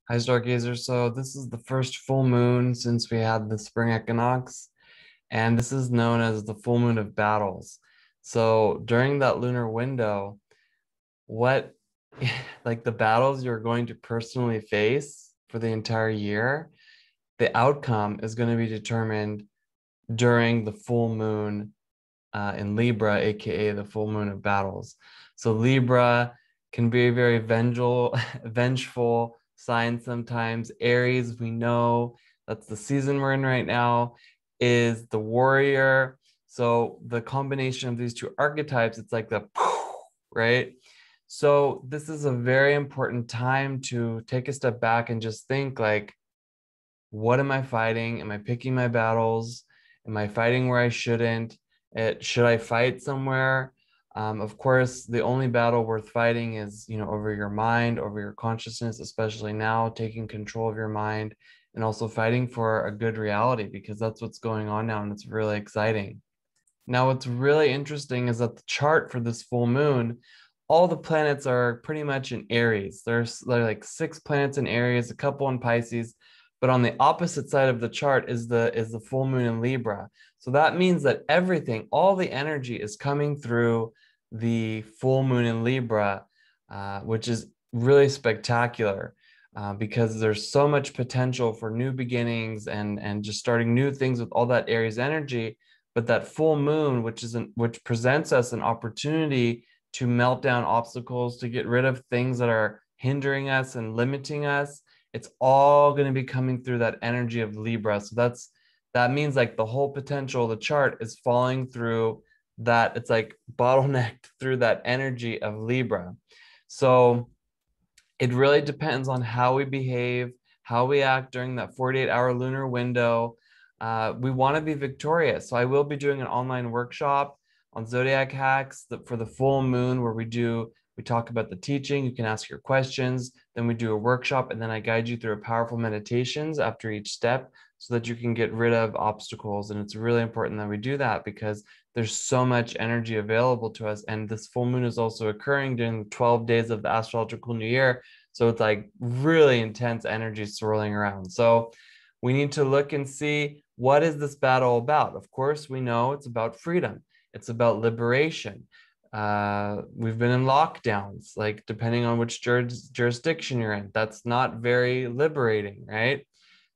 Hi, Stargazers. So this is the first full moon since we had the spring equinox, and this is known as the full moon of battles. So during that lunar window, what like the battles you're going to personally face for the entire year, the outcome is going to be determined during the full moon in Libra, aka the full moon of battles. So Libra can be a very vengeful sign sometimes. Aries, we know that's the season we're in right now, is the warrior. So the combination of these two archetypes, it's like the right. So this is a very important time to take a step back and just think like, what am I fighting? Am I picking my battles? Am I fighting where I shouldn't? Should I fight somewhere? Of course, the only battle worth fighting is, over your mind, over your consciousness, especially now, taking control of your mind and also fighting for a good reality because that's what's going on now and it's really exciting. Now, what's really interesting is that the chart for this full moon, all the planets are pretty much in Aries. There are like six planets in Aries, a couple in Pisces, but on the opposite side of the chart is the full moon in Libra. So that means that everything, all the energy is coming through the full moon in Libra, which is really spectacular. Because there's so much potential for new beginnings and just starting new things with all that Aries energy, but that full moon, which presents us an opportunity to melt down obstacles, to get rid of things that are hindering us and limiting us, it's all going to be coming through that energy of Libra. So that means like the whole potential of the chart is falling through that. It's like bottlenecked through that energy of Libra. So it really depends on how we behave, how we act during that 48-hour lunar window. We want to be victorious. So I will be doing an online workshop on zodiac hacks for the full moon where we talk about the teaching. You can ask your questions. Then we do a workshop, and then I guide you through powerful meditations after each step so that you can get rid of obstacles. And it's really important that we do that because there's so much energy available to us. And this full moon is also occurring during the 12 days of the astrological new year. So it's like really intense energy swirling around. So we need to look and see, what is this battle about? Of course, we know it's about freedom. It's about liberation. We've been in lockdowns, like depending on which jurisdiction you're in, that's not very liberating, right?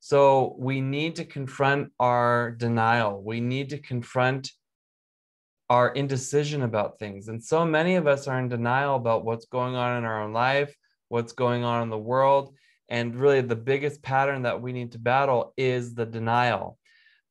So we need to confront our denial. We need to confront our indecision about things. And so many of us are in denial about what's going on in our own life, what's going on in the world. And really, the biggest pattern that we need to battle is the denial.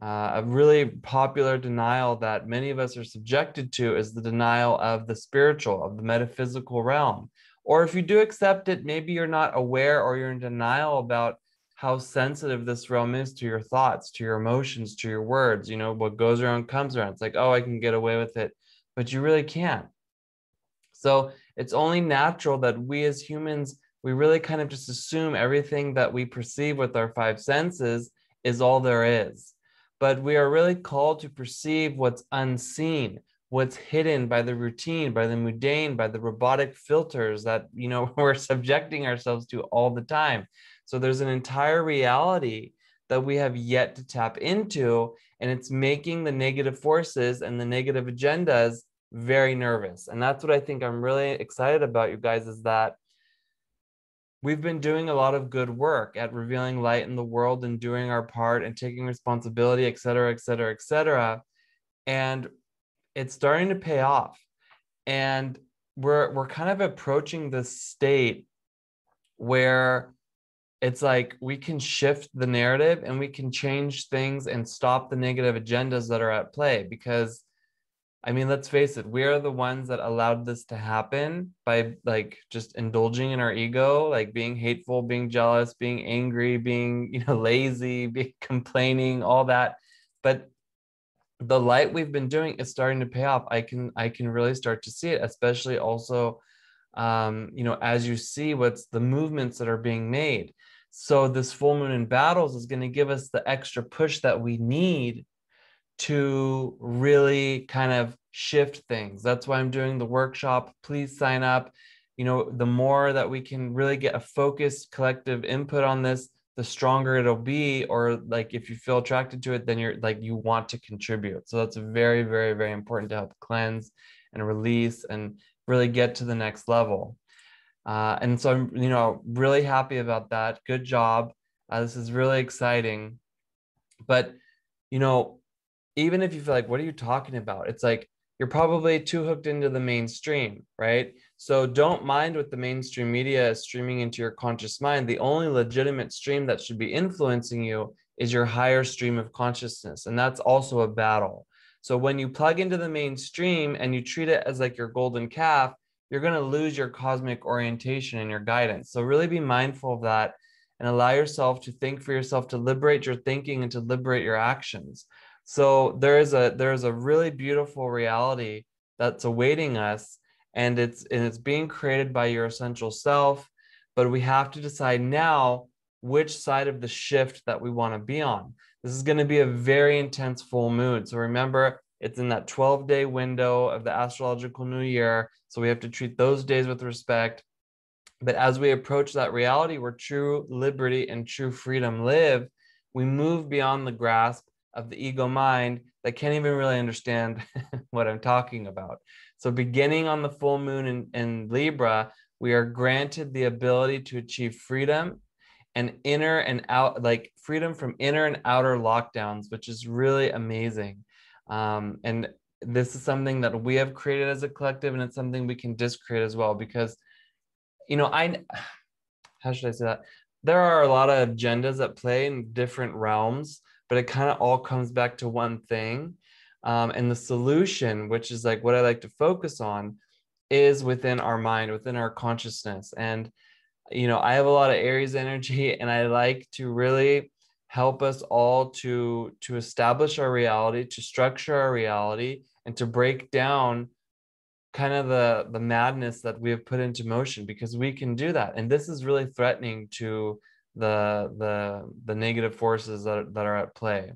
A really popular denial that many of us are subjected to is the denial of the spiritual, of the metaphysical realm. Or if you do accept it, maybe you're not aware or you're in denial about how sensitive this realm is to your thoughts, to your emotions, to your words. What goes around comes around. It's like, oh, I can get away with it, but you really can't. So it's only natural that we as humans, we really kind of just assume everything that we perceive with our five senses is all there is. But we are really called to perceive what's unseen, what's hidden by the routine, by the mundane, by the robotic filters that, we're subjecting ourselves to all the time. So there's an entire reality that we have yet to tap into, and it's making the negative forces and the negative agendas very nervous. And that's what I think I'm really excited about, you guys, is that we've been doing a lot of good work at revealing light in the world and doing our part and taking responsibility, et cetera, et cetera, et cetera. And it's starting to pay off. And we're kind of approaching this state where it's like we can shift the narrative and we can change things and stop the negative agendas that are at play. Because I mean, let's face it, we are the ones that allowed this to happen by like just indulging in our ego, like being hateful, being jealous, being angry, being, lazy, being complaining, all that. But the light we've been doing is starting to pay off. I can really start to see it, especially also as you see what's the movements that are being made. So this full moon in battles is going to give us the extra push that we need to really kind of shift things. That's why I'm doing the workshop. Please sign up. you know, the more that we can really get a focused collective input on this, the stronger it'll be. Or like if you feel attracted to it, then you're like you want to contribute. So that's very, very, very important to help cleanse and release and really get to the next level. And so I'm, you know, really happy about that. Good job. This is really exciting. But, you know, even if you feel like, what are you talking about? It's like you're probably too hooked into the mainstream, right? So don't mind what the mainstream media is streaming into your conscious mind. The only legitimate stream that should be influencing you is your higher stream of consciousness. And that's also a battle. So when you plug into the mainstream and you treat it as like your golden calf, you're going to lose your cosmic orientation and your guidance. So really be mindful of that and allow yourself to think for yourself, to liberate your thinking and to liberate your actions. So there is a really beautiful reality that's awaiting us, and it's being created by your essential self. But we have to decide now which side of the shift that we want to be on. This is going to be a very intense full moon. So remember, it's in that 12-day window of the astrological new year. So we have to treat those days with respect. But as we approach that reality where true liberty and true freedom live, we move beyond the grasp of the ego mind that can't even really understand what I'm talking about. So, beginning on the full moon in Libra, we are granted the ability to achieve freedom and inner and out, like freedom from inner and outer lockdowns, which is really amazing. And this is something that we have created as a collective, and it's something we can discreate as well, because you know, how should I say that? There are a lot of agendas at play in different realms, but it kind of all comes back to one thing. And the solution, which is like what I like to focus on, is within our mind, within our consciousness. And, you know, I have a lot of Aries energy, and I like to really help us all to establish our reality, to structure our reality, and to break down kind of the madness that we have put into motion, because we can do that. And this is really threatening to the negative forces that are at play.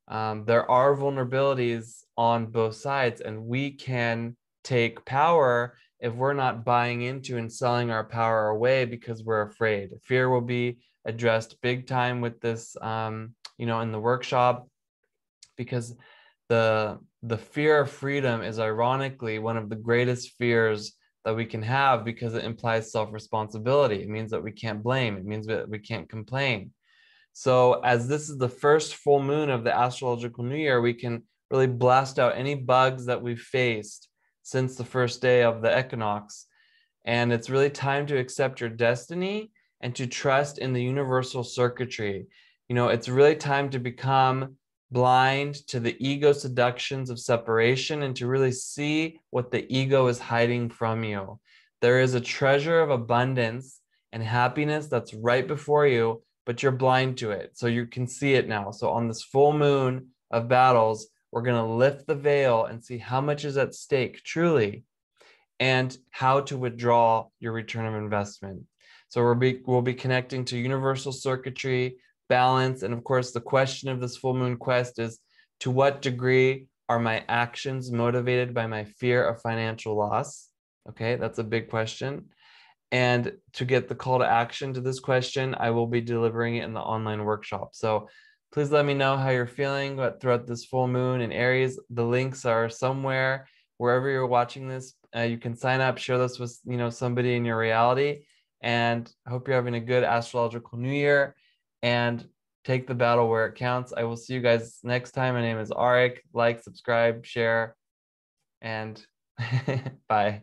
There are vulnerabilities on both sides, and we can take power if we're not buying into and selling our power away because we're afraid. Fear will be addressed big time with this, you know, in the workshop, because the fear of freedom is ironically one of the greatest fears that we can have, because it implies self-responsibility. It means that we can't blame. It means that we can't complain. So as this is the first full moon of the astrological new year, we can really blast out any bugs that we've faced since the first day of the equinox. And it's really time to accept your destiny and to trust in the universal circuitry. You know, it's really time to become blind to the ego seductions of separation and to really see what the ego is hiding from you. There is a treasure of abundance and happiness that's right before you, but you're blind to it. So you can see it now. So on this full moon of battles, we're going to lift the veil and see how much is at stake truly, and how to withdraw your return of investment. So we'll be connecting to universal circuitry, balance, and of course, the question of this full moon quest is, to what degree are my actions motivated by my fear of financial loss? Okay, that's a big question. And to get the call to action to this question, I will be delivering it in the online workshop. So please let me know how you're feeling throughout this full moon in Aries. The links are somewhere, wherever you're watching this. You can sign up, share this with, you know, somebody in your reality. And I hope you're having a good astrological new year, and take the battle where it counts. I will see you guys next time. My name is Arik. Like, subscribe, share, and bye.